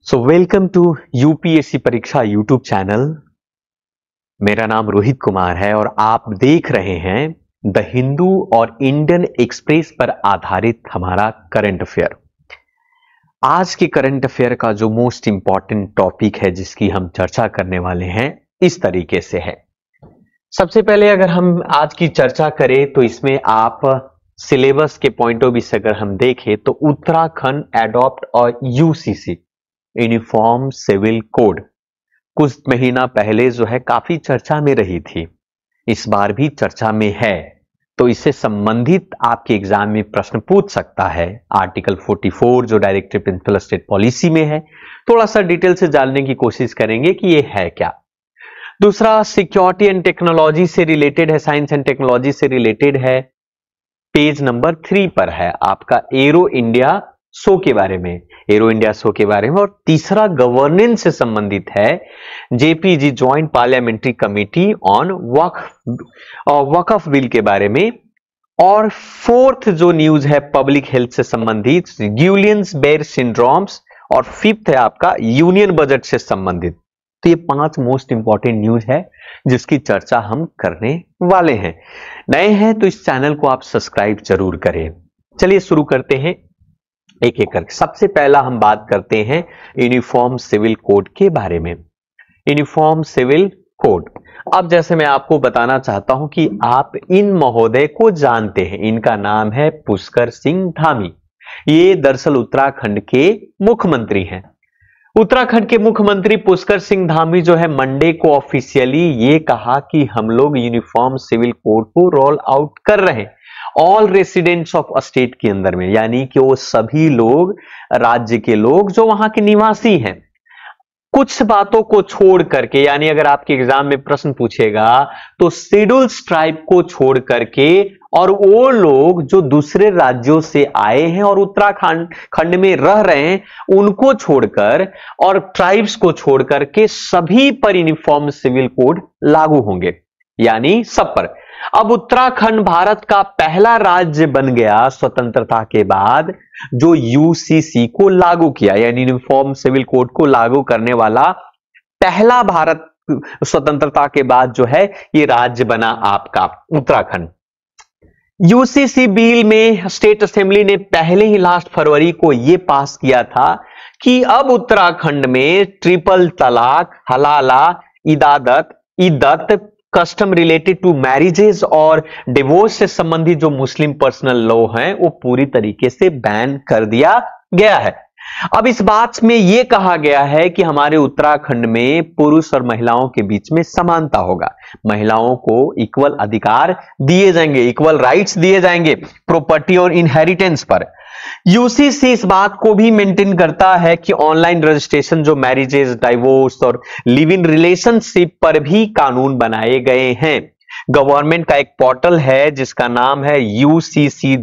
So welcome to UPSC परीक्षा YouTube channel. मेरा नाम रोहित कुमार है और आप देख रहे हैं द हिंदू और इंडियन एक्सप्रेस पर आधारित हमारा करंट अफेयर। आज के करंट अफेयर का जो मोस्ट इंपॉर्टेंट टॉपिक है जिसकी हम चर्चा करने वाले हैं इस तरीके से है। सबसे पहले अगर हम आज की चर्चा करें तो इसमें आप सिलेबस के पॉइंट ऑफ व्यू से अगर हम देखें तो उत्तराखंड एडॉप्ट और यूसीसी यूनिफॉर्म सिविल कोड कुछ महीना पहले जो है काफी चर्चा में रही थी, इस बार भी चर्चा में है, तो इससे संबंधित आपके एग्जाम में प्रश्न पूछ सकता है। आर्टिकल 44 जो डायरेक्टिव प्रिंसिपल स्टेट पॉलिसी में है, थोड़ा सा डिटेल से जानने की कोशिश करेंगे कि ये है क्या। दूसरा सिक्योरिटी एंड टेक्नोलॉजी से रिलेटेड है, साइंस एंड टेक्नोलॉजी से रिलेटेड है, पेज नंबर 3 पर है आपका एरो इंडिया शो के बारे में, एरो इंडिया शो के बारे में। और तीसरा गवर्नेंस से संबंधित है, JPG joint parliamentary committee on Waqf bill के बारे में। और फोर्थ जो न्यूज है पब्लिक हेल्थ से संबंधित गिलियंस बेयर सिंड्रोम्स, और फिफ्थ है आपका यूनियन बजट से संबंधित। तो ये 5 मोस्ट इंपॉर्टेंट न्यूज है जिसकी चर्चा हम करने वाले हैं। नए हैं तो इस चैनल को आप सब्सक्राइब जरूर करें। चलिए शुरू करते हैं एक एक करके। सबसे पहला हम बात करते हैं यूनिफॉर्म सिविल कोड के बारे में। यूनिफॉर्म सिविल कोड, अब जैसे मैं आपको बताना चाहता हूं कि आप इन महोदय को जानते हैं, इनका नाम है पुष्कर सिंह धामी। ये दरअसल उत्तराखंड के मुख्यमंत्री हैं। उत्तराखंड के मुख्यमंत्री पुष्कर सिंह धामी जो है मंडे को ऑफिशियली ये कहा कि हम लोग यूनिफॉर्म सिविल कोड को रोल आउट कर रहे हैं ऑल रेसिडेंट्स ऑफ स्टेट के अंदर में, यानी कि वो सभी लोग, राज्य के लोग जो वहां के निवासी हैं। कुछ बातों को छोड़ करके, यानी अगर आपके एग्जाम में प्रश्न पूछेगा तो शेड्यूल ट्राइब को छोड़ करके और वो लोग जो दूसरे राज्यों से आए हैं और उत्तराखंड खंड में रह रहे हैं उनको छोड़कर और ट्राइब्स को छोड़कर के सभी पर यूनिफॉर्म सिविल कोड लागू होंगे, यानी सब पर। अब उत्तराखंड भारत का पहला राज्य बन गया स्वतंत्रता के बाद जो यूसीसी को लागू किया, यानी यूनिफॉर्म सिविल कोड को लागू करने वाला पहला भारत स्वतंत्रता के बाद जो है ये राज्य बना आपका उत्तराखंड। यूसीसी बिल में स्टेट असेंबली ने पहले ही लास्ट फरवरी को यह पास किया था कि अब उत्तराखंड में ट्रिपल तलाक, हलाला, इद्दत, कस्टम रिलेटेड टू मैरिजेस और डिवोर्स से संबंधित जो मुस्लिम पर्सनल लॉ हैं वो पूरी तरीके से बैन कर दिया गया है। अब इस बात में यह कहा गया है कि हमारे उत्तराखंड में पुरुष और महिलाओं के बीच में समानता होगा, महिलाओं को इक्वल अधिकार दिए जाएंगे, इक्वल राइट्स दिए जाएंगे प्रॉपर्टी और इनहेरिटेंस पर। यूसीसी इस बात को भी मेंटेन करता है कि ऑनलाइन रजिस्ट्रेशन जो मैरिजेस, डाइवोर्स और लिव इन रिलेशनशिप पर भी कानून बनाए गए हैं। गवर्नमेंट का एक पोर्टल है जिसका नाम है ucc.uk.gov.in,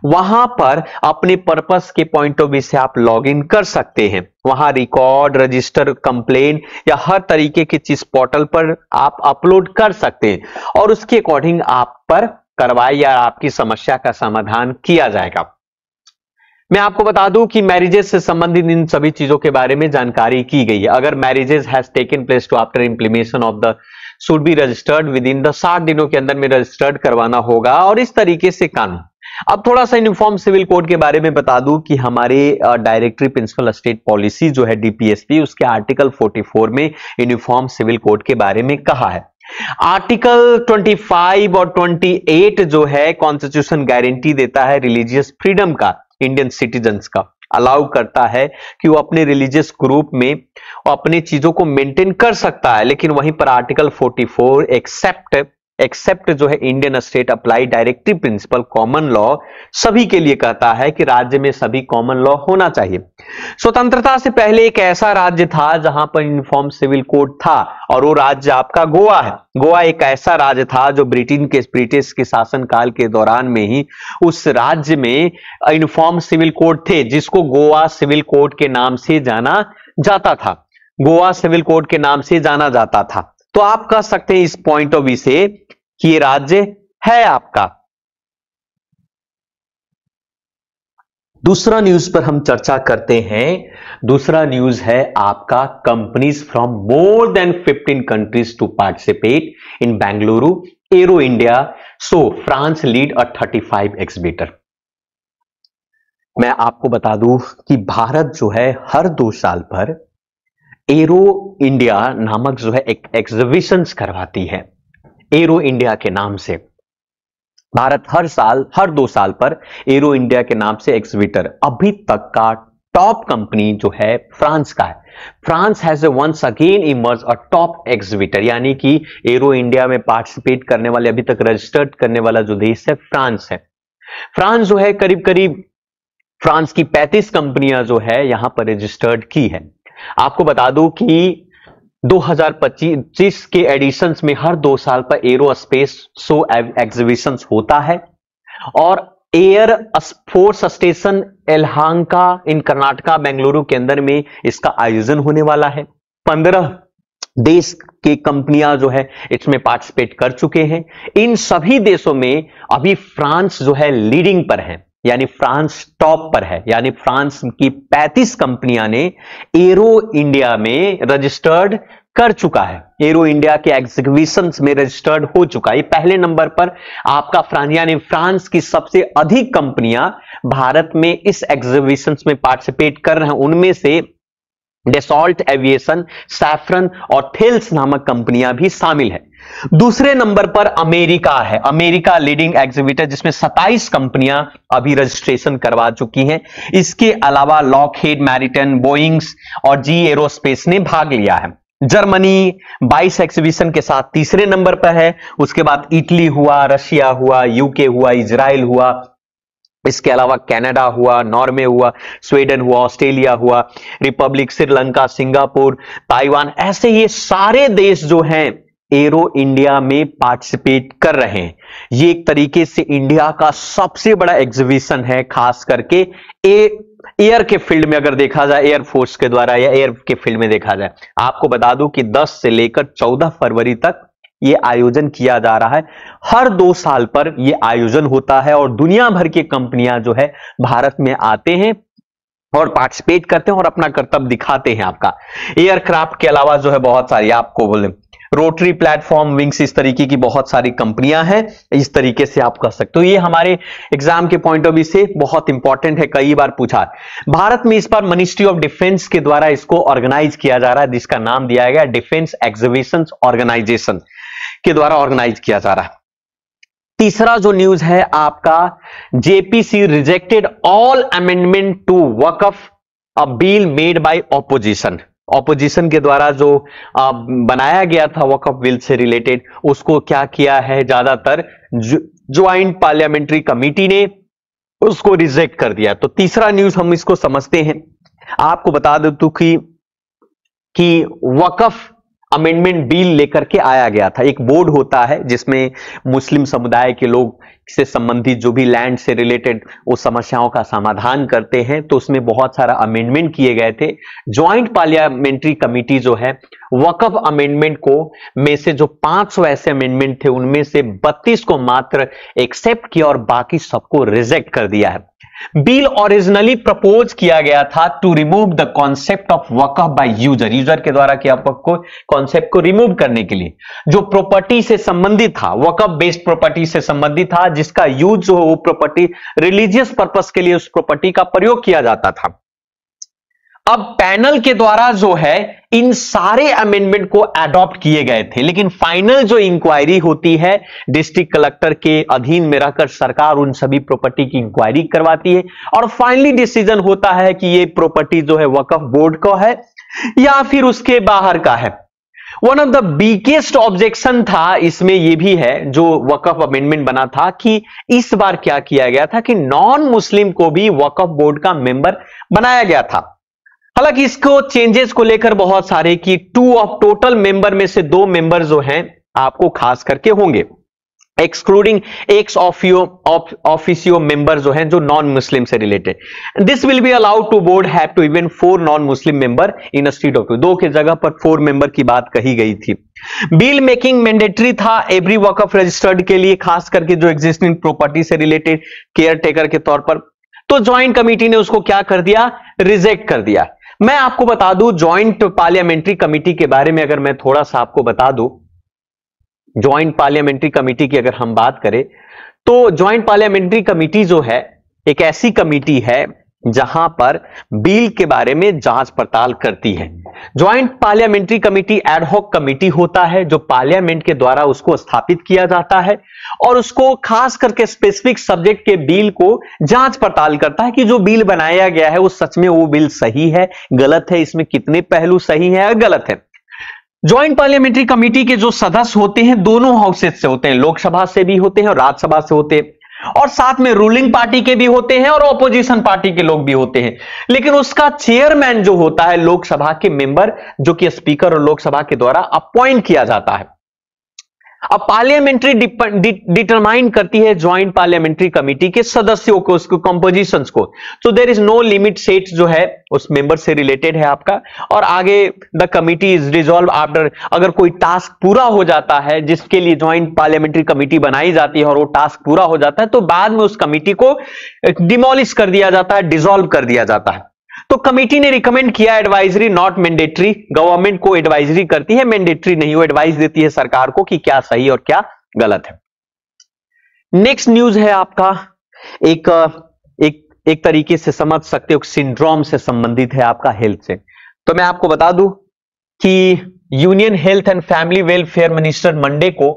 वहां पर अपने पर्पस के पॉइंट ऑफ व्यू से आप लॉग इन कर सकते हैं। वहां रिकॉर्ड, रजिस्टर, कंप्लेन या हर तरीके की चीज पोर्टल पर आप अपलोड कर सकते हैं और उसके अकॉर्डिंग आप पर कार्रवाई या आपकी समस्या का समाधान किया जाएगा। मैं आपको बता दूं कि मैरिजेस से संबंधित इन सभी चीजों के बारे में जानकारी की गई है। अगर marriages has taken place to after implementation of the should be registered within the 60 दिनों के अंदर में रजिस्टर्ड करवाना होगा और इस तरीके से कानून। अब थोड़ा सा यूनिफॉर्म सिविल कोड के बारे में बता दूं कि हमारे डायरेक्टरी प्रिंसिपल स्टेट पॉलिसी जो है डीपीएसपी, उसके आर्टिकल 44 में यूनिफॉर्म सिविल कोड के बारे में कहा है। आर्टिकल 25 और 28 जो है कॉन्स्टिट्यूशन गारंटी देता है रिलीजियस फ्रीडम का, इंडियन सिटीजन्स का अलाउ करता है कि वो अपने रिलीजियस ग्रुप में अपने चीजों को मेंटेन कर सकता है। लेकिन वहीं पर आर्टिकल 44 एक्सेप्ट जो है Indian state apply directive principle common law सभी के लिए कहता है कि राज्य में सभी कॉमन लॉ होना चाहिए। स्वतंत्रता से पहले एक ऐसा राज्य था जहां पर यूनिफॉर्म सिविल कोड था और वो राज्य आपका गोवा है। गोवा एक ऐसा राज्य था जो ब्रिटिश के शासनकाल के दौरान में ही उस राज्य में यूनिफॉर्म सिविल कोड थे जिसको गोवा सिविल कोड के नाम से जाना जाता था, गोवा सिविल कोड के नाम से जाना जाता था। तो आप कह सकते हैं इस पॉइंट ऑफ व्यू से कि ये राज्य है आपका दूसरा न्यूज पर हम चर्चा करते हैं। दूसरा न्यूज है आपका companies from more than 15 countries to participate in Bengaluru aero India, so France lead a 35 exhibitor. मैं आपको बता दूं कि भारत जो है हर 2 साल पर एरो इंडिया नामक जो है एक एग्जीबिशंस करवाती है। एरो इंडिया के नाम से भारत हर 2 साल पर एरो इंडिया के नाम से एग्जिबिटर, अभी तक का टॉप कंपनी जो है फ्रांस का है। France has once again emerge a top exhibitor, यानी कि एरो इंडिया में पार्टिसिपेट करने वाले अभी तक रजिस्टर्ड करने वाला जो देश है फ्रांस है। फ्रांस जो है करीब करीब फ्रांस की 35 कंपनियां जो है यहां पर रजिस्टर्ड की है। आपको बता दूं कि 2025 के एडिशंस में हर 2 साल पर एरो स्पेस शो एग्जीबिशंस होता है और एयर फोर्स स्टेशन एलहांका इन कर्नाटका बेंगलुरु के अंदर में इसका आयोजन होने वाला है। 15 देश की कंपनियां जो है इसमें पार्टिसिपेट कर चुके हैं। इन सभी देशों में अभी फ्रांस जो है लीडिंग पर है, यानी फ्रांस टॉप पर है, यानी फ्रांस की 35 कंपनियां ने एरो इंडिया में रजिस्टर्ड कर चुका है, एरो इंडिया के एग्जीबिशंस में रजिस्टर्ड हो चुका है। ये पहले नंबर पर आपका फ्रांस, यानी फ्रांस की सबसे अधिक कंपनियां भारत में इस एग्जीबिशंस में पार्टिसिपेट कर रहे हैं। उनमें से डेसॉल्ट एविएशन, सैफरन और थेल्स नामक कंपनियां भी शामिल है। दूसरे नंबर पर अमेरिका है, अमेरिका लीडिंग एग्जीबिटर, जिसमें 27 कंपनियां अभी रजिस्ट्रेशन करवा चुकी हैं। इसके अलावा लॉकहीड मैरिटन, बोइंग्स और जी एरोस्पेस ने भाग लिया है। जर्मनी 22 एग्जीबिशन के साथ तीसरे नंबर पर है। उसके बाद इटली हुआ, रशिया हुआ, यूके हुआ, इजराइल हुआ, इसके अलावा कनाडा हुआ, नॉर्वे हुआ, स्वीडन हुआ, ऑस्ट्रेलिया हुआ, रिपब्लिक, श्रीलंका, सिंगापुर, ताइवान, ऐसे ये सारे देश जो हैं एरो इंडिया में पार्टिसिपेट कर रहे हैं। ये एक तरीके से इंडिया का सबसे बड़ा एग्जीबिशन है, खास करके एयर के फील्ड में अगर देखा जाए, एयरफोर्स के द्वारा या एयर के फील्ड में देखा जाए। आपको बता दूं कि 10 से लेकर 14 फरवरी तक ये आयोजन किया जा रहा है। हर 2 साल पर यह आयोजन होता है और दुनिया भर की कंपनियां जो है भारत में आते हैं और पार्टिसिपेट करते हैं और अपना कर्तव्य दिखाते हैं। आपका एयरक्राफ्ट के अलावा जो है बहुत सारी, आपको बोले रोटरी प्लेटफॉर्म, विंग्स, इस तरीके की बहुत सारी कंपनियां हैं। इस तरीके से आप कर सकते हो। ये हमारे एग्जाम के पॉइंट ऑफ व्यू से बहुत इंपॉर्टेंट है, कई बार पूछा। भारत में इस बार मिनिस्ट्री ऑफ डिफेंस के द्वारा इसको ऑर्गेनाइज किया जा रहा है, जिसका नाम दिया गया डिफेंस एग्जीबिशन ऑर्गेनाइजेशन के द्वारा ऑर्गेनाइज किया जा रहा है। तीसरा जो न्यूज है आपका, JPC rejected all amendment to Waqf a bill made by opposition. Opposition के द्वारा जो बनाया गया था वक्फ बिल से रिलेटेड, उसको क्या किया है, ज्यादातर ज्वाइंट पार्लियामेंट्री कमेटी ने उसको रिजेक्ट कर दिया। तो तीसरा न्यूज हम इसको समझते हैं। आपको बता दो कि वक्फ अमेंडमेंट बिल लेकर के आया गया था। एक बोर्ड होता है जिसमें मुस्लिम समुदाय के लोग से संबंधित जो भी लैंड से रिलेटेड वो समस्याओं का समाधान करते हैं, तो उसमें बहुत सारा अमेंडमेंट किए गए थे। ज्वाइंट पार्लियामेंट्री कमेटी जो है वक्फ अमेंडमेंट को में से जो 500 ऐसे अमेंडमेंट थे, उनमें से 32 को मात्र एक्सेप्ट किया और बाकी सबको रिजेक्ट कर दिया है। बिल ओरिजिनली प्रपोज किया गया था to remove the concept of Waqf by user के द्वारा किया को कॉन्सेप्ट को रिमूव करने के लिए, जो प्रॉपर्टी से संबंधित था, वक्फ बेस्ड प्रॉपर्टी से संबंधित था, जिसका यूज जो वो प्रॉपर्टी रिलीजियस पर्पस के लिए उस प्रॉपर्टी का प्रयोग किया जाता था। अब पैनल के द्वारा जो है इन सारे अमेंडमेंट को अडॉप्ट किए गए थे, लेकिन फाइनल जो इंक्वायरी होती है डिस्ट्रिक्ट कलेक्टर के अधीन में रहकर सरकार उन सभी प्रॉपर्टी की इंक्वायरी करवाती है और फाइनली डिसीजन होता है कि ये प्रॉपर्टी जो है वक्फ बोर्ड का है या फिर उसके बाहर का है। One of the biggest objection था इसमें यह भी है, जो वक्फ अमेंडमेंट बना था, कि इस बार क्या किया गया था कि नॉन मुस्लिम को भी वक्फ बोर्ड का मेंबर बनाया गया था। हालांकि इसको चेंजेस को लेकर बहुत सारे कि 2 ऑफ टोटल मेंबर में से 2 मेंबर जो हैं आपको खास करके होंगे, एक्सक्लूडिंग एक्स ऑफिसियो मेंबर जो हैं जो नॉन मुस्लिम से related. This will be allowed to board have to even 4 non Muslim member in a state of 2 की जगह पर 4 मेंबर की बात कही गई थी। बिल मेकिंग मैंडेटरी था एवरी वक्फ रजिस्टर्ड के लिए, खास करके जो एग्जिस्टिंग प्रॉपर्टी से रिलेटेड केयर टेकर के तौर पर। तो ज्वाइंट कमेटी ने उसको क्या कर दिया, रिजेक्ट कर दिया। मैं आपको बता दूं ज्वाइंट पार्लियामेंट्री कमेटी के बारे में, अगर मैं थोड़ा सा आपको बता दूं, ज्वाइंट पार्लियामेंट्री कमेटी की अगर हम बात करें तो ज्वाइंट पार्लियामेंट्री कमेटी जो है एक ऐसी कमेटी है जहां पर बिल के बारे में जांच पड़ताल करती है। Joint parliamentary committee ad hoc committee होता है जो पार्लियामेंट के द्वारा उसको स्थापित किया जाता है और उसको खास करके स्पेसिफिक सब्जेक्ट के बिल को जांच पड़ताल करता है कि जो बिल बनाया गया है वो सच में वो बिल सही है, गलत है, इसमें कितने पहलू सही है या गलत है। ज्वाइंट पार्लियामेंट्री कमेटी के जो सदस्य होते हैं दोनों हाउसेस से होते हैं, लोकसभा से भी होते हैं और राज्यसभा से होते हैं, और साथ में रूलिंग पार्टी के भी होते हैं और ऑपोजिशन पार्टी के लोग भी होते हैं। लेकिन उसका चेयरमैन जो होता है लोकसभा के मेंबर, जो कि स्पीकर और लोकसभा के द्वारा अपॉइंट किया जाता है। अब पार्लियामेंट्री डिटरमाइन करती है ज्वाइंट पार्लियामेंट्री कमेटी के सदस्यों को, उसको कंपोजिशंस को। So there is no limit set जो है उस मेंबर से रिलेटेड है आपका। और आगे the committee is dissolve after, अगर कोई टास्क पूरा हो जाता है जिसके लिए ज्वाइंट पार्लियामेंट्री कमेटी बनाई जाती है और वो टास्क पूरा हो जाता है तो बाद में उस कमेटी को डिमोलिश कर दिया जाता है, डिसॉल्व कर दिया जाता है। तो कमेटी ने रिकमेंड किया एडवाइजरी नॉट मैंडेटरी, गवर्नमेंट को एडवाइजरी करती है, मैंडेटरी नहीं, वो एडवाइस देती है सरकार को कि क्या सही और क्या गलत है। नेक्स्ट न्यूज है आपका एक तरीके से समझ सकते हो सिंड्रोम से संबंधित है आपका, हेल्थ से। तो मैं आपको बता दूं कि union health and family welfare minister Monday को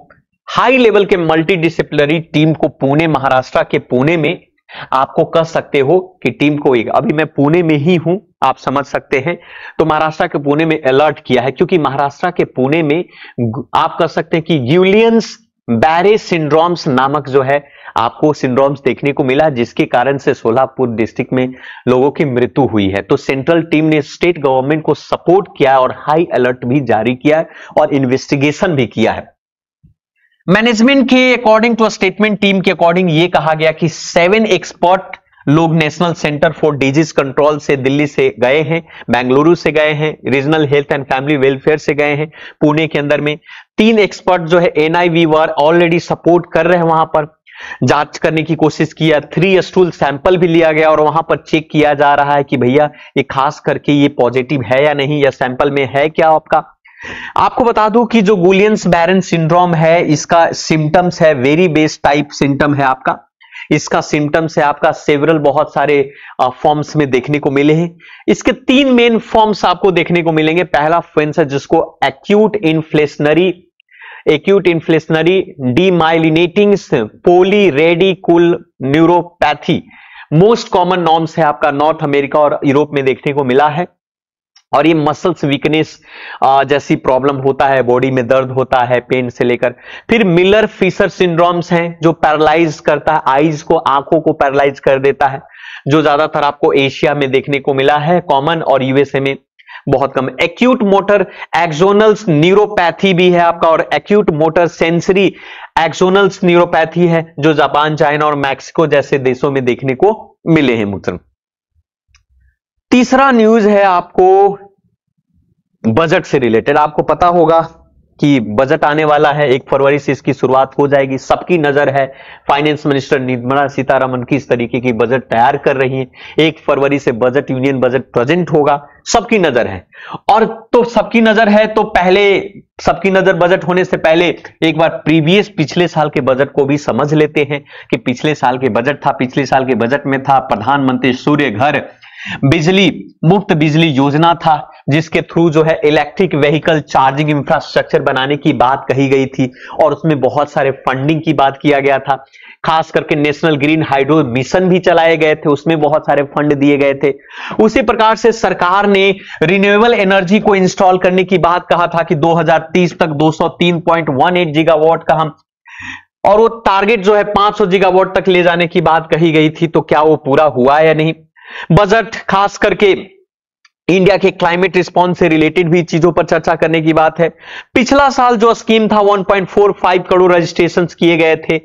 हाई लेवल के मल्टी डिसिप्लिनरी टीम को पुणे, महाराष्ट्र के पुणे में, आपको कह सकते हो कि टीम को, अभी मैं पुणे में ही हूं आप समझ सकते हैं, तो महाराष्ट्र के पुणे में अलर्ट किया है क्योंकि महाराष्ट्र के पुणे में आप कह सकते हैं कि गिलियंस बैरे सिंड्रोम्स नामक जो है आपको सिंड्रोम्स देखने को मिला, जिसके कारण से सोलापुर डिस्ट्रिक्ट में लोगों की मृत्यु हुई है। तो सेंट्रल टीम ने स्टेट गवर्नमेंट को सपोर्ट किया और हाई अलर्ट भी जारी किया है और इन्वेस्टिगेशन भी किया है। मैनेजमेंट के अकॉर्डिंग टू स्टेटमेंट, टीम के अकॉर्डिंग ये कहा गया कि 7 एक्सपर्ट लोग national centre for disease control से दिल्ली से गए हैं, बेंगलुरु से गए हैं, regional health and family welfare से गए हैं पुणे के अंदर में। 3 एक्सपर्ट जो है NIV वर ऑलरेडी सपोर्ट कर रहे हैं, वहां पर जांच करने की कोशिश किया। 3 स्टूल सैंपल भी लिया गया और वहां पर चेक किया जा रहा है कि भैया ये खास करके ये पॉजिटिव है या नहीं, या सैंपल में है क्या आपका। आपको बता दूं कि जो गुलियंस बैरन सिंड्रोम है इसका सिम्टम्स है वेरी बेस टाइप सिम्टम है आपका। इसका सिम्टम्स है आपका सेवरल, बहुत सारे फॉर्म्स में देखने को मिले हैं। इसके 3 मेन फॉर्म्स आपको देखने को मिलेंगे। पहला फॉर्म है जिसको acute inflammatory demyelinating polyradiculoneuropathy, most common norms है आपका, नॉर्थ अमेरिका और यूरोप में देखने को मिला है। और ये मसल्स वीकनेस जैसी प्रॉब्लम होता है, बॉडी में दर्द होता है, पेन से लेकर। फिर मिलर फिशर सिंड्रोम्स हैं जो पैरालाइज करता है, आईज को, आंखों को पैरालाइज कर देता है, जो ज्यादातर आपको एशिया में देखने को मिला है कॉमन, और यूएसए में बहुत कम। एक्यूट मोटर एक्सोनल्स न्यूरोपैथी भी है आपका, और एक्यूट मोटर सेंसरी एक्सोनल्स न्यूरोपैथी है जो जापान, चाइना और मैक्सिको जैसे देशों में देखने को मिले हैं मित्रों। तीसरा न्यूज है आपको बजट से रिलेटेड। आपको पता होगा कि बजट आने वाला है, 1 फरवरी से इसकी शुरुआत हो जाएगी। सबकी नजर है, फाइनेंस मिनिस्टर निर्मला सीतारमण की इस तरीके की बजट तैयार कर रही है। 1 फरवरी से बजट, यूनियन बजट प्रेजेंट होगा, सबकी नजर है। और तो सबकी नजर है तो पहले सबकी नजर बजट होने से पहले एक बार प्रीवियस पिछले साल के बजट को भी समझ लेते हैं कि पिछले साल के बजट था। पिछले साल के बजट में था प्रधानमंत्री सूर्य घर बिजली, मुफ्त बिजली योजना था, जिसके थ्रू जो है इलेक्ट्रिक व्हीकल चार्जिंग इंफ्रास्ट्रक्चर बनाने की बात कही गई थी और उसमें बहुत सारे फंडिंग की बात किया गया था। खास करके नेशनल ग्रीन हाइड्रो मिशन भी चलाए गए थे, उसमें बहुत सारे फंड दिए गए थे। उसी प्रकार से सरकार ने रिन्यूएबल एनर्जी को इंस्टॉल करने की बात कहा था कि 2030 तक 203.18 गीगावाट का हम, और वो टारगेट जो है 500 गीगावाट तक ले जाने की बात कही गई थी। तो क्या वो पूरा हुआ या नहीं। बजट खास करके इंडिया के क्लाइमेट रिस्पॉन्स से रिलेटेड भी चीजों पर चर्चा करने की बात है। पिछला साल जो स्कीम था 1.45 करोड़ रजिस्ट्रेशंस किए गए थे,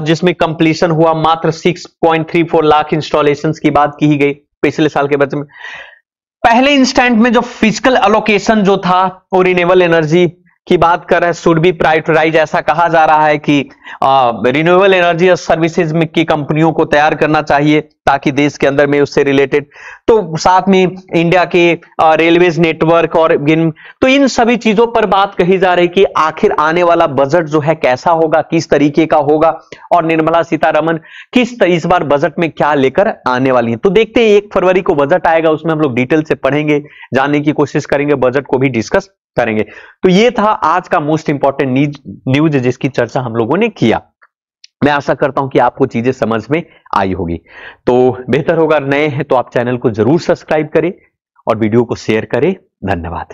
जिसमें कंप्लीशन हुआ मात्र 6.34 लाख इंस्टॉलेशंस की बात की गई पिछले साल के बजट में। पहले इंस्टेंट में जो फिजिकल एलोकेशन जो था वो रिन्यूएबल एनर्जी की बात कर रहे हैं, शुड बी प्रायोरिटाइज, ऐसा कहा जा रहा है कि रिन्यूएबल एनर्जी और सर्विसेज में की कंपनियों को तैयार करना चाहिए ताकि देश के अंदर में उससे रिलेटेड, तो साथ में इंडिया के रेलवेज नेटवर्क और तो इन सभी चीजों पर बात कही जा रही कि आखिर आने वाला बजट जो है कैसा होगा, किस तरीके का होगा, और निर्मला सीतारमण इस बार बजट में क्या लेकर आने वाली है। तो देखते हैं 1 फरवरी को बजट आएगा, उसमें हम लोग डिटेल से पढ़ेंगे, जानने की कोशिश करेंगे, बजट को भी डिस्कस करेंगे। तो ये था आज का मोस्ट इंपॉर्टेंट न्यूज जिसकी चर्चा हम लोगों ने किया। मैं आशा करता हूं कि आपको चीजें समझ में आई होगी। तो बेहतर होगा, नए हैं तो आप चैनल को जरूर सब्सक्राइब करें और वीडियो को शेयर करें। धन्यवाद।